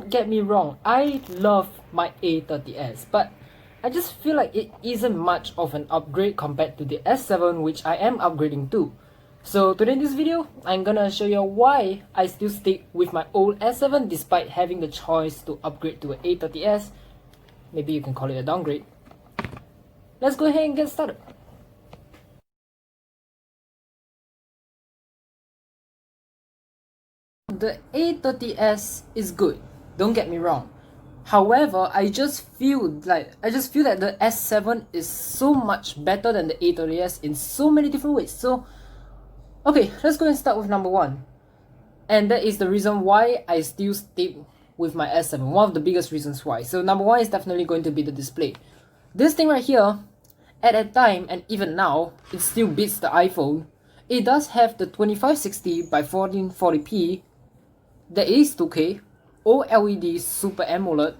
don't get me wrong, I love my A30s, but I just feel like it isn't much of an upgrade compared to the S7, which I am upgrading to. So today in this video, I'm gonna show you why I still stick with my old S7 despite having the choice to upgrade to an A30s. Maybe you can call it a downgrade. Let's go ahead and get started. The A30s is good, don't get me wrong. However, I just feel that the S7 is so much better than the A30s in so many different ways. So, okay, let's go and start with number one. And that is the reason why I still stick with my S7. One of the biggest reasons why. So number one is definitely going to be the display. This thing right here, at that time and even now, it still beats the iPhone. It does have the 2560 by 1440p. That is 2K. OLED Super AMOLED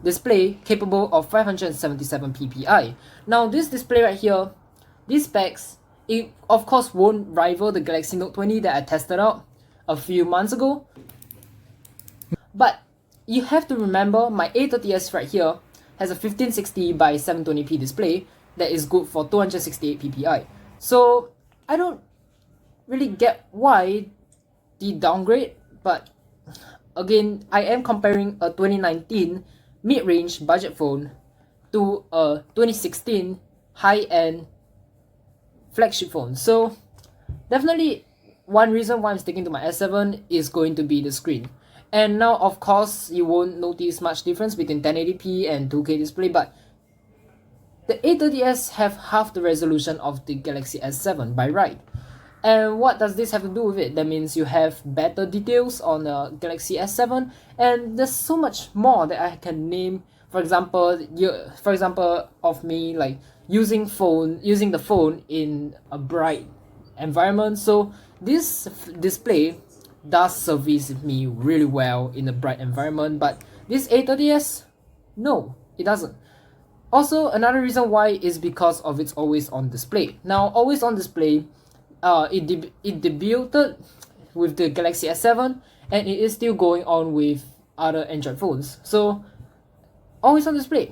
display capable of 577 ppi. Now this display right here, these specs, it of course won't rival the Galaxy Note 20 that I tested out a few months ago. But you have to remember my A30s right here has a 1560 by 720p display that is good for 268 ppi. So I don't really get why the downgrade, but again, I am comparing a 2019 mid-range budget phone to a 2016 high-end flagship phone. So definitely one reason why I'm sticking to my S7 is going to be the screen. And now of course you won't notice much difference between 1080p and 2K display, but the A30s have half the resolution of the Galaxy S7 by right. And what does this have to do with it? That means you have better details on the Galaxy S7, and there's so much more that I can name. For example, of me like using the phone in a bright environment. So this display does service me really well in a bright environment, but this A30s, no, it doesn't. Also, another reason why is because of its always on display. Now, always on display, it debuted with the Galaxy S7 and it is still going on with other Android phones. So always on display,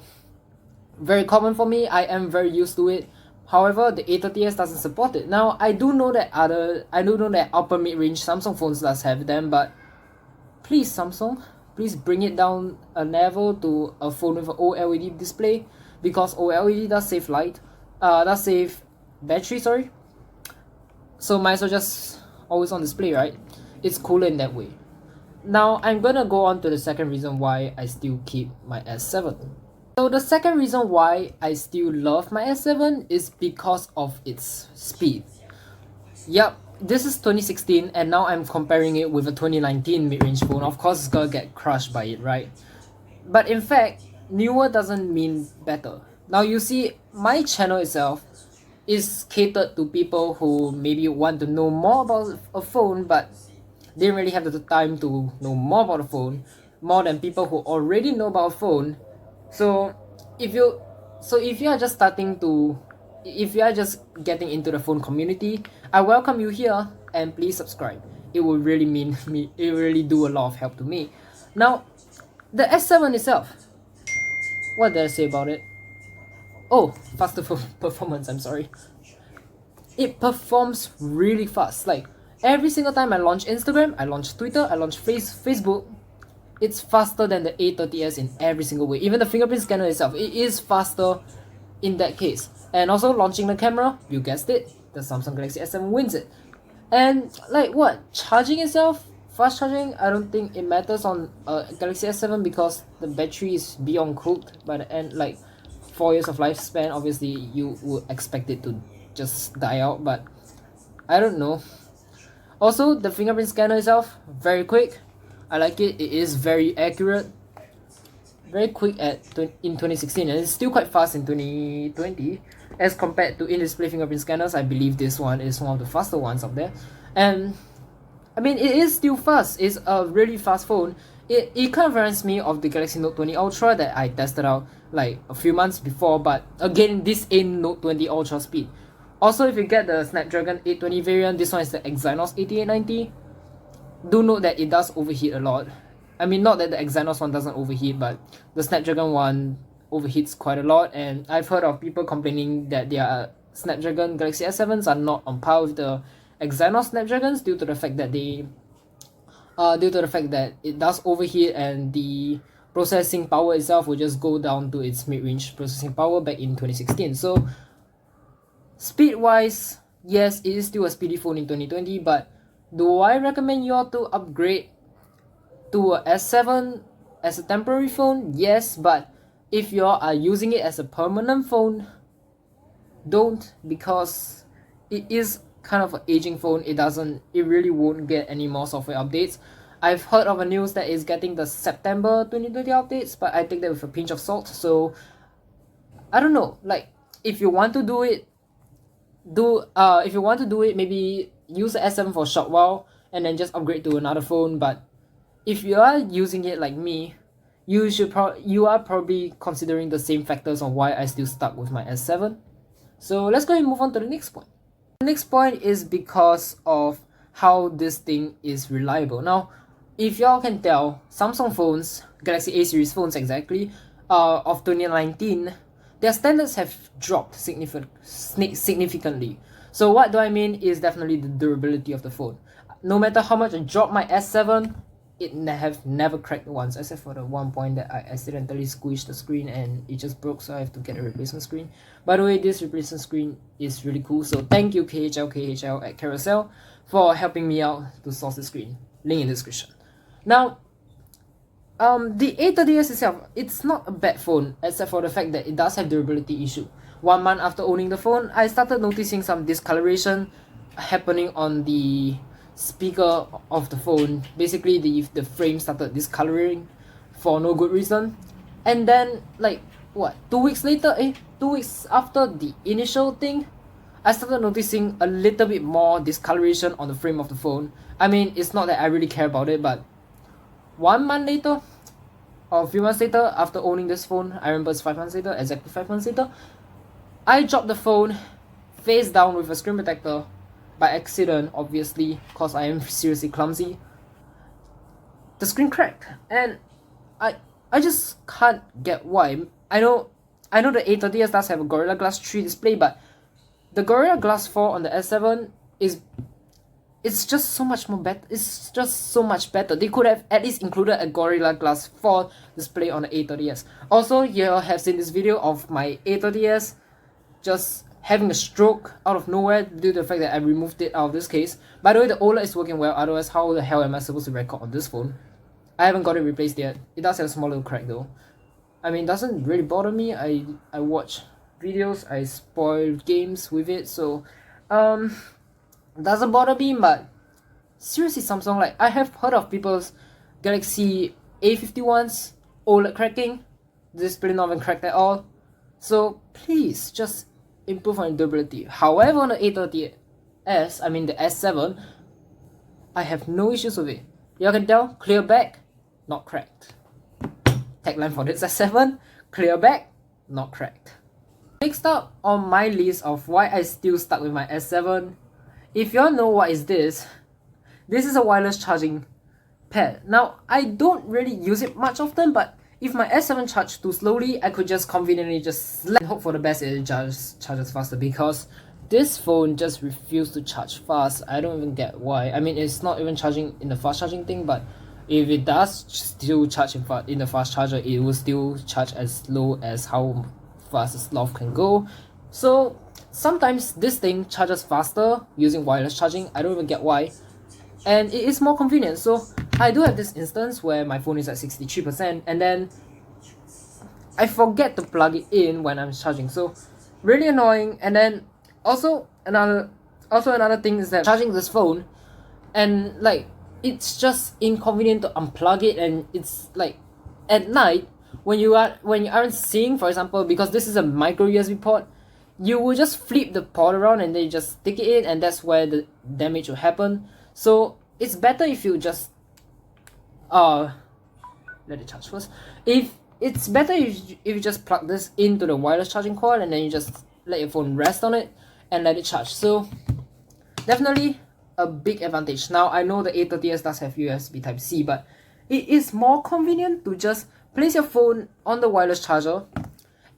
very common for me. I am very used to it. However, the A30s doesn't support it. Now I do know that upper mid-range Samsung phones does have them, but please Samsung, please bring it down a level to a phone with an OLED display, because OLED does save battery, sorry. So might as well just always on display, right? It's cooler in that way. Now I'm gonna go on to the second reason why I still keep my S7. So the second reason why I still love my S7 is because of its speed. Yep, this is 2016 and now I'm comparing it with a 2019 mid-range phone. Of course it's gonna get crushed by it, right? But in fact, newer doesn't mean better. Now you see, my channel itself is catered to people who maybe want to know more about a phone but didn't really have the time to know more about a phone, more than people who already know about a phone. So if you are just getting into the phone community, I welcome you here and please subscribe. It will really really do a lot of help to me. Now, the S7 itself, what did I say about it? Oh, faster performance, I'm sorry. It performs really fast. Like, every single time I launch Instagram, I launch Twitter, I launch Facebook, it's faster than the A30s in every single way. Even the fingerprint scanner itself, it is faster in that case. And also launching the camera, you guessed it, the Samsung Galaxy S7 wins it. And like what? Charging itself, fast charging, I don't think it matters on Galaxy S7 because the battery is beyond cooked by the end. Like 4 years of lifespan, obviously you would expect it to just die out, but I don't know. Also, the fingerprint scanner itself, very quick. I like it. It is very accurate, very quick in 2016, and it's still quite fast in 2020 as compared to in-display fingerprint scanners. I believe this one is one of the faster ones out there, and I mean it is still fast. It's a really fast phone. It kind of reminds me of the Galaxy Note 20 Ultra that I tested out like a few months before, but again, this ain't Note 20 Ultra speed. Also, if you get the Snapdragon 820 variant, this one is the Exynos 8890. Do note that it does overheat a lot. I mean, not that the Exynos one doesn't overheat, but the Snapdragon one overheats quite a lot, and I've heard of people complaining that their Snapdragon Galaxy S7s are not on par with the Exynos Snapdragons due to the fact that it does overheat and the processing power itself will just go down to its mid-range processing power back in 2016. So speed-wise, yes, it is still a speedy phone in 2020, but do I recommend you all to upgrade to a S7 as a temporary phone? Yes, but if you are using it as a permanent phone, don't, because it is kind of an aging phone. It really won't get any more software updates. I've heard of a news that is getting the September 2020 updates, but I take that with a pinch of salt. So I don't know, like, if you want to do it, maybe use the S7 for a short while and then just upgrade to another phone. But if you are using it like me, you are probably considering the same factors on why I still stuck with my S7. So let's go and move on to the next point. The next point is because of how this thing is reliable. Now, if y'all can tell, Samsung phones, Galaxy A series phones exactly, of 2019, their standards have dropped significantly. So what do I mean is definitely the durability of the phone. No matter how much I drop my S7, it have never cracked once, except for the one point that I accidentally squished the screen and it just broke, so I have to get a replacement screen. By the way, this replacement screen is really cool, so thank you KHL at Carousel for helping me out to source the screen. Link in the description. Now, the A30s itself, it's not a bad phone, except for the fact that it does have durability issue. 1 month after owning the phone, I started noticing some discoloration happening on the speaker of the phone. Basically, the frame started discoloring for no good reason. And then, like, what, 2 weeks later, 2 weeks after the initial thing, I started noticing a little bit more discoloration on the frame of the phone. I mean, it's not that I really care about it, but 1 month later, or a few months later, after owning this phone, I remember it's 5 months later, exactly 5 months later, I dropped the phone face down with a screen protector by accident, obviously, because I am seriously clumsy. The screen cracked, and I just can't get why. I know the A30s does have a Gorilla Glass 3 display, but the Gorilla Glass 4 on the S7 it's just so much more better. It's just so much better. They could have at least included a Gorilla Glass 4 display on the A30s. Also, you have seen this video of my A30s just having a stroke out of nowhere due to the fact that I removed it out of this case. By the way, the OLED is working well, otherwise how the hell am I supposed to record on this phone? I haven't got it replaced yet. It does have a small little crack though. I mean, it doesn't really bother me. I watch videos, I spoil games with it, so doesn't bother me. But seriously, Samsung, like, I have heard of people's Galaxy A51s OLED cracking, display not even cracked at all. So please just improve on durability. However, on the A30s, I mean the S7, I have no issues with it. You can tell, clear back, not cracked. Tagline for this S7, clear back, not cracked. Next up on my list of why I still stuck with my S7, if y'all know what is this is a wireless charging pad. Now, I don't really use it much often, but if my S7 charged too slowly, I could just conveniently just slap and hope for the best it charges faster, because this phone just refused to charge fast. I don't even get why. I mean, it's not even charging in the fast charging thing, but if it does still charge in the fast charger, it will still charge as slow as how fast a sloth can go. So sometimes this thing charges faster using wireless charging. I don't even get why. And it is more convenient. So I do have this instance where my phone is at 63% and then I forget to plug it in when I'm charging. So really annoying. And then also another thing is that charging this phone, and like, it's just inconvenient to unplug it, and it's like at night when you aren't seeing, for example, because this is a micro USB port, you will just flip the port around and then you just stick it in, and that's where the damage will happen. So it's better if you just let it charge first. It's better if you just plug this into the wireless charging cord and then you just let your phone rest on it and let it charge. So definitely a big advantage. Now I know the A30s does have USB Type-C, but it is more convenient to just place your phone on the wireless charger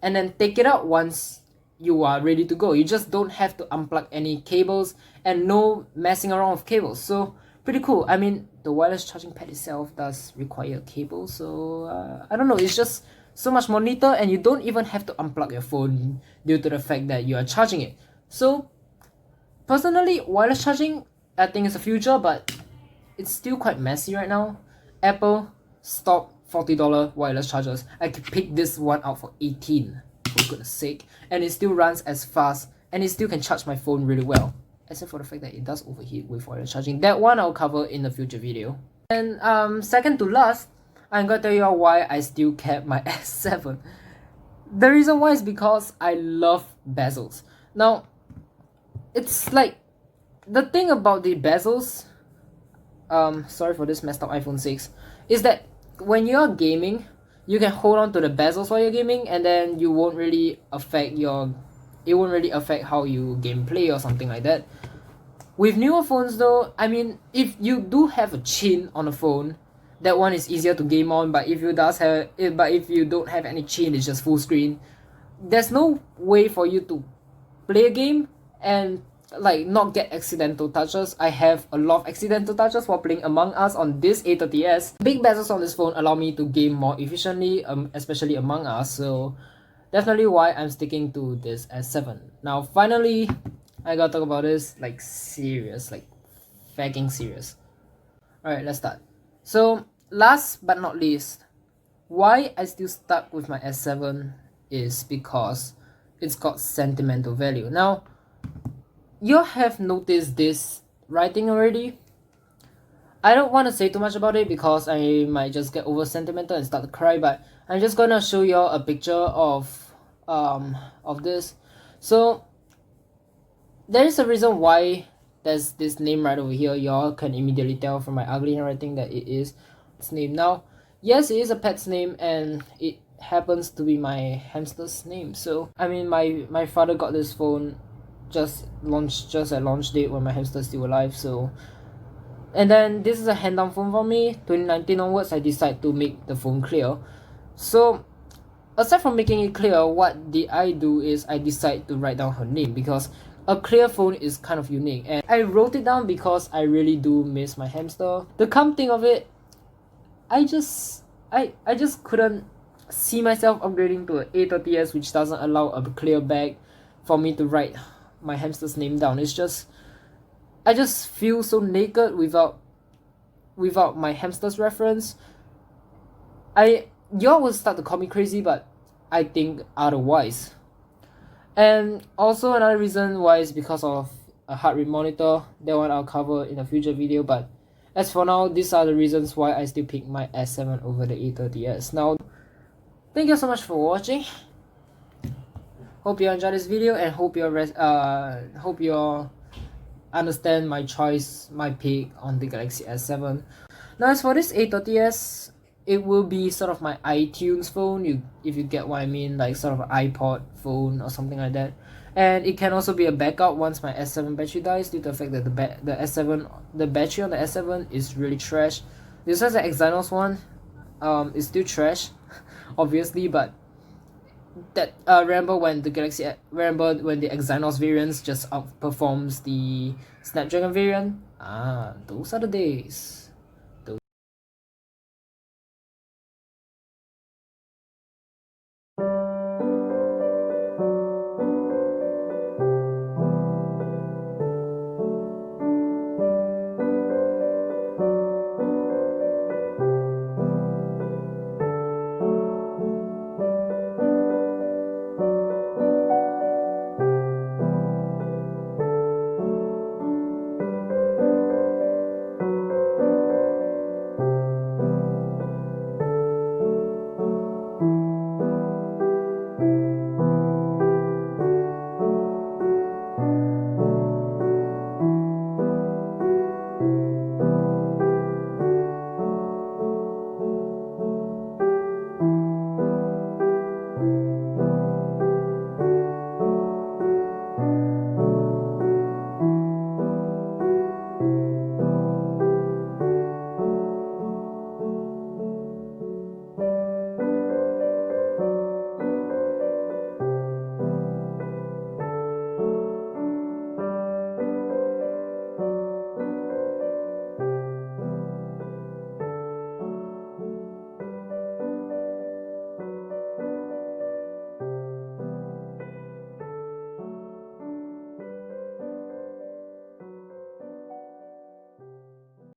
and then take it out once you are ready to go. You just don't have to unplug any cables and no messing around with cables. So pretty cool. I mean, the wireless charging pad itself does require a cable, so I don't know, it's just so much more neater, and you don't even have to unplug your phone due to the fact that you are charging it. So personally, wireless charging I think is the future, but it's still quite messy right now. Apple stopped $40 wireless chargers. I could pick this one out for 18, for goodness sake, and it still runs as fast, and it still can charge my phone really well, except for the fact that it does overheat with wireless charging. That one I'll cover in a future video. And second to last, I'm gonna tell you why I still kept my S7. The reason why is because I love bezels. Now, it's like, the thing about the bezels, sorry for this messed up iPhone 6, is that when you're gaming, you can hold on to the bezels while you're gaming, and then it won't really affect how you gameplay or something like that. With newer phones though, I mean, if you do have a chin on the phone, that one is easier to game on, but if you don't have any chin, it's just full screen, there's no way for you to play a game and like not get accidental touches. I have a lot of accidental touches while playing Among Us on this A30s. Big bezels on this phone allow me to game more efficiently, especially Among Us, so definitely why I'm sticking to this S7. Now finally, I gotta talk about this like serious, like fucking serious. Alright, let's start. So last but not least, why I still stuck with my S7 is because it's got sentimental value. Now, you have noticed this writing already. I don't want to say too much about it because I might just get over sentimental and start to cry, but I'm just gonna show y'all a picture of this. So there is a reason why there's this name right over here. Y'all can immediately tell from my ugly handwriting that it is its name. Now, yes, it is a pet's name, and it happens to be my hamster's name. So I mean, my father got this phone just at launch date when my hamster's still alive. So, and then this is a hand down phone for me. 2019 onwards, I decided to make the phone clear. So aside from making it clear, what did I do is I decided to write down her name, because a clear phone is kind of unique, and I wrote it down because I really do miss my hamster. The come thing of it, I just couldn't see myself upgrading to an A30s, which doesn't allow a clear back for me to write my hamster's name down. It's just, I just feel so naked without my hamster's reference. Y'all will start to call me crazy, but I think otherwise. And also another reason why is because of a heart rate monitor. That one I'll cover in a future video, but as for now, these are the reasons why I still pick my S7 over the A30s. Now, thank you so much for watching. Hope you enjoyed this video, and hope you understand my choice, my pick on the Galaxy S7. Now as for this A30s, it will be sort of my iTunes phone, if you get what I mean, like sort of an iPod phone or something like that. And it can also be a backup once my S7 battery dies, due to the fact that the battery on the S7 is really trash. This is the Exynos one, it's still trash, obviously, but that remember when the Exynos variants just outperforms the Snapdragon variant? Those are the days.